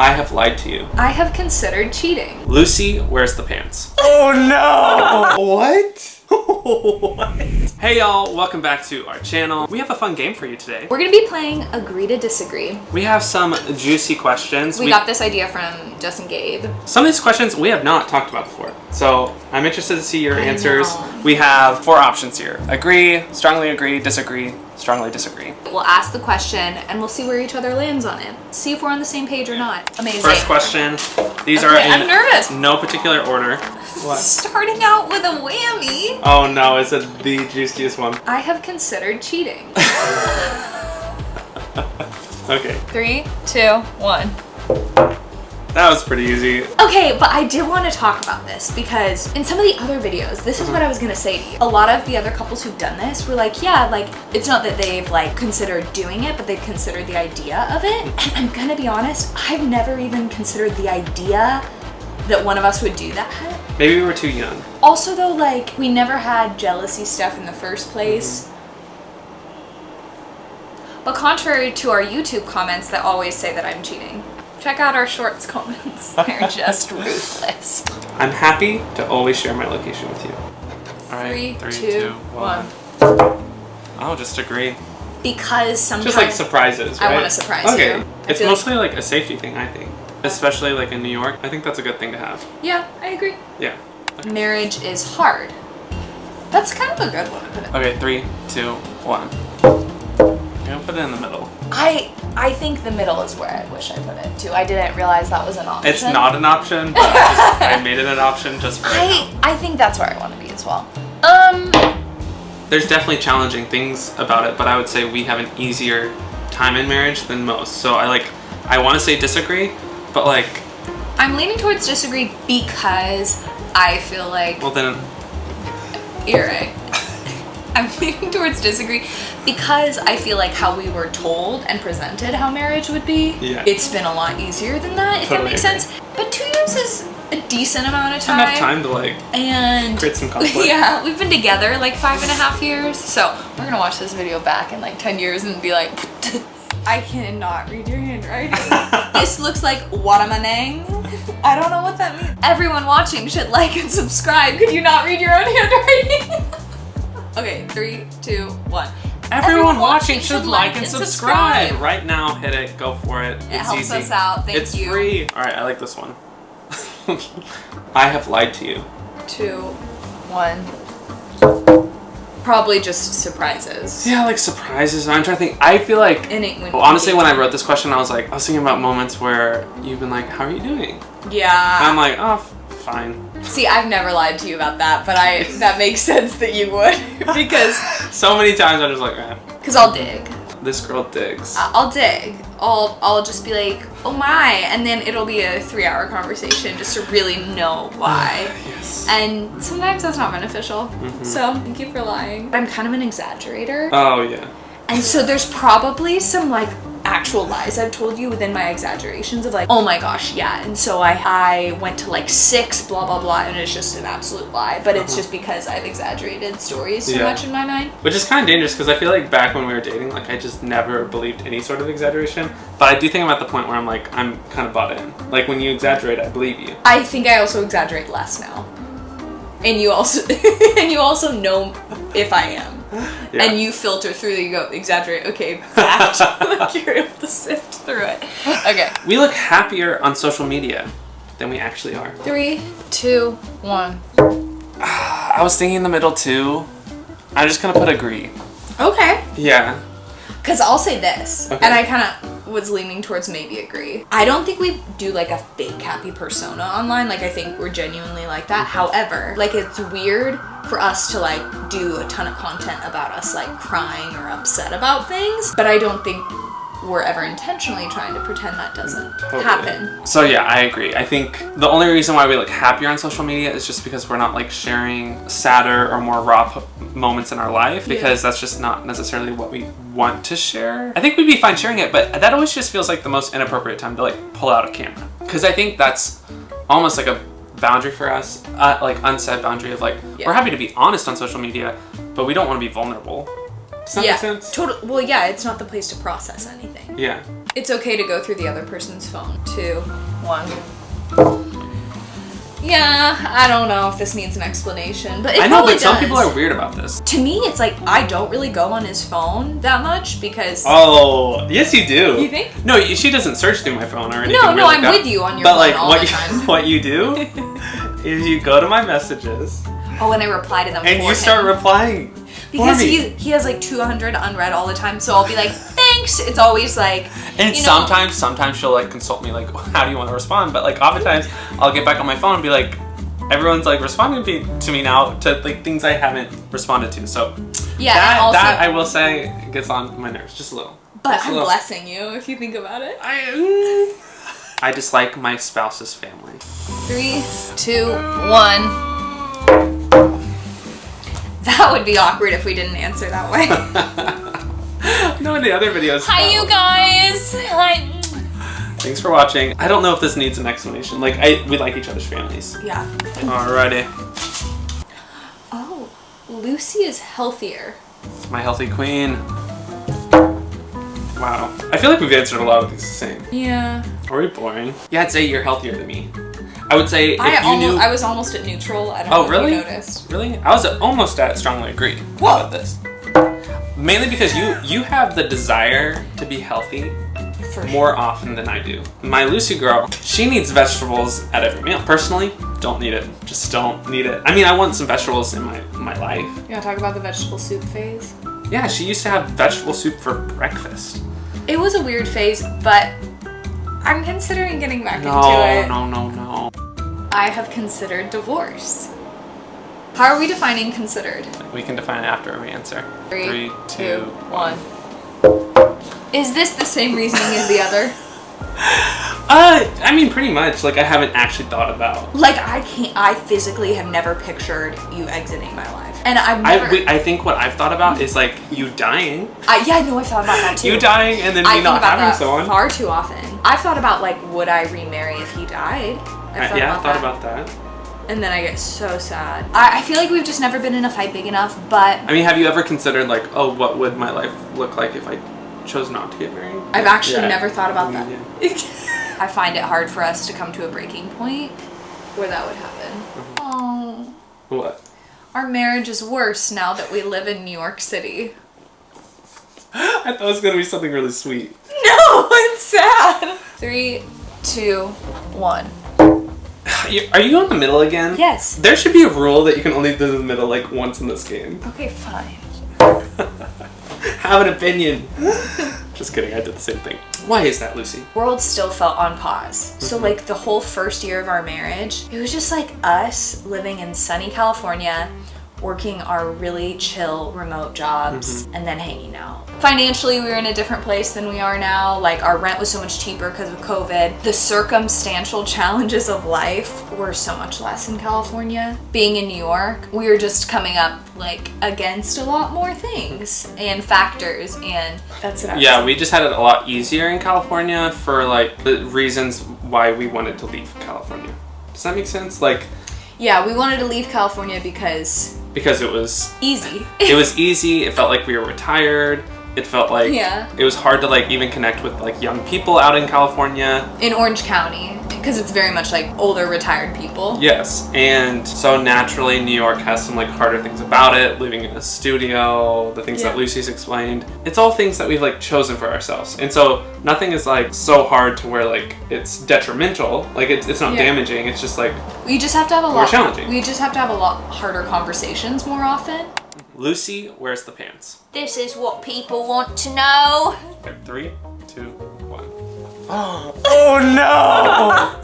I have lied to you. I have considered cheating. Lucy wears the pants. Oh no! What? What? Hey y'all, welcome back to our channel. We have a fun game for you today. We're gonna be playing Agree to Disagree. We have some juicy questions. We got this idea from Justin Gabe. Some of these questions we have not talked about before. So I'm interested to see your answers. know. We have 4 options here. Agree, strongly agree, disagree, strongly disagree. We'll ask the question and we'll see where each other lands on it. See if we're on the same page or not. Amazing. First question. These are I'm in nervous. no particular order. What? Starting out with a whammy. Oh no, is it the juiciest one? I have considered cheating. Okay. 3, 2, 1. That was pretty easy. Okay, but I did want to talk about this because in some of the other videos, this is what I was gonna say to you. A lot of the other couples who've done this were like, yeah, like it's not that they've like considered doing it, but they've considered the idea of it. And I'm gonna be honest, I've never even considered the idea that one of us would do that. Maybe we were too young. Also though, like we never had jealousy stuff in the first place. But contrary to our YouTube comments that always say that I'm cheating, check out our shorts comments. They're just ruthless. I'm happy to always share my location with you. All right, 3, 3, 2, 1. I'll just agree. Because sometimes Just like surprises, right? I want to surprise okay. you. It's mostly like a safety thing, I think. Especially like in New York. I think that's a good thing to have. Yeah, I agree. Yeah. Marriage is hard. That's kind of a good one to put it. Okay, 3, 2, 1. I'm gonna put it in the middle. I think the middle is where I wish I put it too. I didn't realize that was an option. It's not an option, but I made it an option just for right now. I think that's where I want to be as well. There's definitely challenging things about it, but I would say we have an easier time in marriage than most. So I want to say disagree, but like... I'm leaning towards disagree because I feel like... Well then... You're right. I'm leaning towards disagree because I feel like how we were told and presented how marriage would be, it's been a lot easier than that, if that makes sense. But 2 years is a decent amount of time. Enough time to like create some conflict. Yeah, we've been together like 5.5 years, so we're gonna watch this video back in like 10 years and be like, I cannot read your handwriting. This looks like watamanang. I don't know what that means. Everyone watching should like and subscribe. Could you not read your own handwriting? Okay, 3, 2, 1. Everyone watching should like and subscribe. Right now, hit it. Go for it. It helps us out. Thank you. It's free. All right, I like this one. I have lied to you. 2, 1. Probably just surprises. Yeah, like surprises. I'm trying to think. I feel like, honestly, when I wrote this question, I was thinking about moments where you've been like, how are you doing? Yeah. And I'm like, oh, fine. See, I've never lied to you about that, but that makes sense that you would because so many times I'm just like, because I'll dig. This girl digs. I'll dig. I'll just be like, oh my, and then it'll be a 3-hour conversation just to really know why. Yes. And sometimes that's not beneficial. So thank you for lying. I'm kind of an exaggerator. Oh yeah. And so there's probably some like actual lies I've told you within my exaggerations of like, oh my gosh, yeah, and so I went to like 6 blah blah blah, and it's just an absolute lie, but it's just because I've exaggerated stories so much in my mind. Which is kind of dangerous because I feel like back when we were dating, like I just never believed any sort of exaggeration, but I do think I'm at the point where I'm like, I'm kind of bought in. Like when you exaggerate, I believe you. I think I also exaggerate less now, and you also know if I am. Yeah. And you filter through that, you go, exaggerate, okay, fact. Like you're able to sift through it. Okay. We look happier on social media than we actually are. 3, 2, 1. I was thinking in the middle too. I'm just gonna put agree. Okay. Yeah. Because I'll say this, and I kind of was leaning towards maybe agree. I don't think we do like a fake happy persona online. Like I think we're genuinely like that. However, like it's weird for us to like do a ton of content about us like crying or upset about things, but I don't think we're ever intentionally trying to pretend that doesn't happen. So yeah, I agree. I think the only reason why we look happier on social media is just because we're not like sharing sadder or more raw moments in our life, because that's just not necessarily what we want to share. I think we'd be fine sharing it, but that always just feels like the most inappropriate time to like pull out a camera, because I think that's almost like a boundary for us, like unsaid boundary of like, we're happy to be honest on social media, but we don't want to be vulnerable. Does that make sense? Well, yeah, it's not the place to process anything. Yeah. It's okay to go through the other person's phone. 2, 1. Yeah, I don't know if this needs an explanation, but it I know, probably but some does. people are weird about this. To me, it's like I don't really go on his phone that much because. Oh, yes, you do. You think? No, she doesn't search through my phone or anything. No, really I'm with you on your but phone like all what the time. what you do is you go to my messages Oh, and I reply to them and for you start him. replying. Because for me. he has like 200 unread all the time, so I'll be like, thanks. It's always like. And you know, sometimes she'll like consult me like, how do you want to respond? But like oftentimes I'll get back on my phone and be like, everyone's like responding to me now to like things I haven't responded to. So yeah, that, and also, that I will say gets on my nerves just a little. but Just a I'm little. blessing you if you think about it. I dislike my spouse's family. 3, 2, 1. That would be awkward if we didn't answer that way. No, in the other videos. Hi, you guys. Hi. Thanks for watching. I don't know if this needs an explanation. Like, we like each other's families. Yeah. Alrighty. Oh, Lucy is healthier. My healthy queen. Wow. I feel like we've answered a lot of these the same. Yeah. Are we boring? Yeah, I'd say you're healthier than me. I would say if you knew... I was almost at neutral. I don't Oh, know really? if you noticed. Really? I was almost at strongly agree. Whoa. How about this? Mainly because you have the desire to be healthy For more often than I do. My Lucy girl, she needs vegetables at every meal. Personally, don't need it. Just don't need it. I mean, I want some vegetables in my life. You want to talk about the vegetable soup phase? Yeah, she used to have vegetable soup for breakfast. It was a weird phase, but I'm considering getting back into it. No. I have considered divorce. How are we defining considered? We can define it after we answer. 3, 2, 2, 1. Is this the same reasoning as the other? I mean, pretty much. Like, I haven't actually thought about. Like, I physically have never pictured you exiting my life. And I've never... I think what I've thought about is, like, you dying. Yeah, I know I've thought about that too. You dying and then I me think not about having that someone. far too often. I've thought about, like, would I remarry if he died? I thought about that. And then I get so sad. I feel like we've just never been in a fight big enough, but... I mean, have you ever considered, like, oh, what would my life look like if I chose not to get married? I've actually never thought about that. Yeah. I find it hard for us to come to a breaking point where that would happen. Oh, What? our marriage is worse now that we live in New York City. I thought it was going to be something really sweet. No, it's sad. 3, 2, 1. Are you on the middle again? Yes. There should be a rule that you can only do the middle, like, once in this game. Okay, fine. Have an opinion. Just kidding, I did the same thing. Why is that, Lucy? World still felt on pause. So like the whole first year of our marriage, it was just like us living in sunny California, working our really chill remote jobs, and then hanging out. Financially, we were in a different place than we are now. Like our rent was so much cheaper because of COVID. The circumstantial challenges of life were so much less in California. Being in New York, we were just coming up like against a lot more things and factors, and that's what I was Yeah, we just had it a lot easier in California for like the reasons why we wanted to leave California. Does that make sense? Like, yeah, we wanted to leave California because it was easy. it was easy. It felt like we were retired. It felt like it was hard to like even connect with like young people out in California. In Orange County, because it's very much like older retired people. Yes, and so naturally New York has some like harder things about it, living in a studio, the things that Lucy's explained. It's all things that we've like chosen for ourselves. And so nothing is like so hard to where like it's detrimental. Like it's not damaging, it's just like We just have to have a more lot challenging. We just have to have a lot harder conversations more often. Lucy wears the pants. This is what people want to know. 3, 2, 1. Oh no!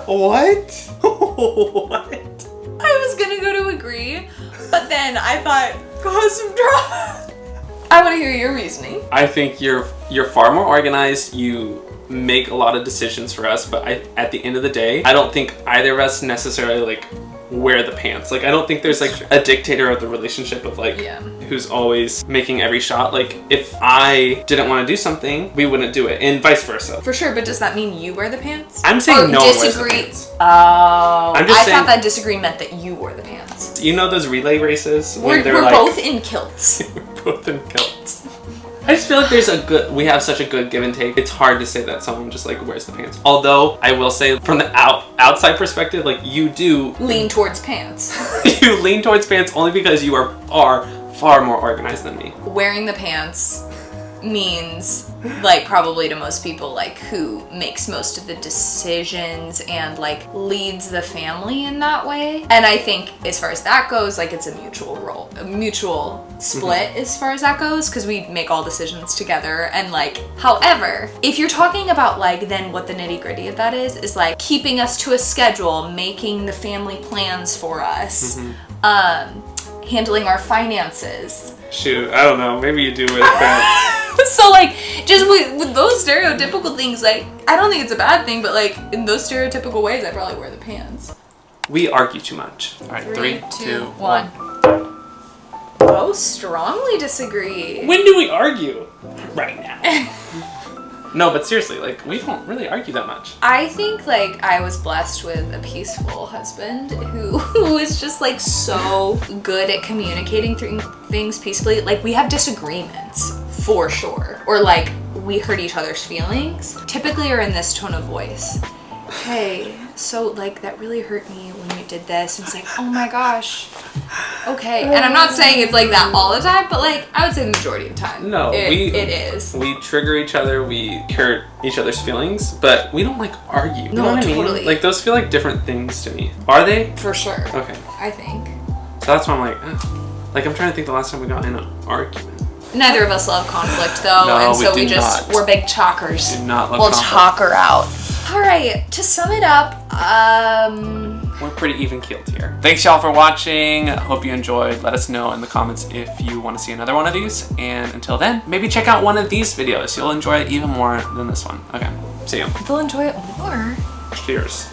What? What? I was gonna go to agree, but then I thought, cause some drama. I want to hear your reasoning. I think you're far more organized. You make a lot of decisions for us, but at the end of the day, I don't think either of us necessarily like wear the pants. Like I don't think there's like a dictator of the relationship of like who's always making every shot. Like if I didn't want to do something, we wouldn't do it, and vice versa. For sure, but does that mean you wear the pants? I'm saying no one wears the disagree. pants. Oh, I'm just I saying- thought that disagree meant that you wore the pants. You know those relay races We're they're both in kilts. we're both in kilts. I just feel like we have such a good give and take. It's hard to say that someone just like wears the pants. Although I will say from the outside perspective, like you do lean towards pants. You lean towards pants only because you are far more organized than me. Wearing the pants means, like, probably to most people, like, who makes most of the decisions and like leads the family in that way. And I think as far as that goes, like, it's a mutual split as far as that goes, because we make all decisions together. And like, however, if you're talking about like then what the nitty-gritty of that is like keeping us to a schedule, making the family plans for us, handling our finances. Shoot, I don't know. Maybe you do wear the pants. So like, just with those stereotypical things, like, I don't think it's a bad thing, but like in those stereotypical ways, I'd probably wear the pants. We argue too much. All right, 3, 2, 1. Both strongly disagree. When do we argue? Right now. No, but seriously, like, we don't really argue that much. I think, like, I was blessed with a peaceful husband who was just, like, so good at communicating through things peacefully. Like, we have disagreements, for sure. Or, like, we hurt each other's feelings. Typically are in this tone of voice. Hey, so, like, that really hurt me when you did this. And it's like, oh my gosh. Okay. And I'm not saying it's like that all the time, but, like, I would say the majority of the time. No, it is. We trigger each other, we hurt each other's feelings, but we don't, like, argue. You know what I totally. mean? Like, those feel like different things to me. Are they? For sure. Okay. I think. So that's why I'm like, Like, I'm trying to think the last time we got in an argument. Neither of us love conflict, though, No, and so we do not. we're big talkers. Do not love we'll conflict. talk her out. All right, to sum it up, we're pretty even-keeled here. Thanks y'all for watching. Hope you enjoyed. Let us know in the comments if you want to see another one of these. And until then, maybe check out one of these videos. You'll enjoy it even more than this one. Okay, see you. they'll enjoy it more. Cheers.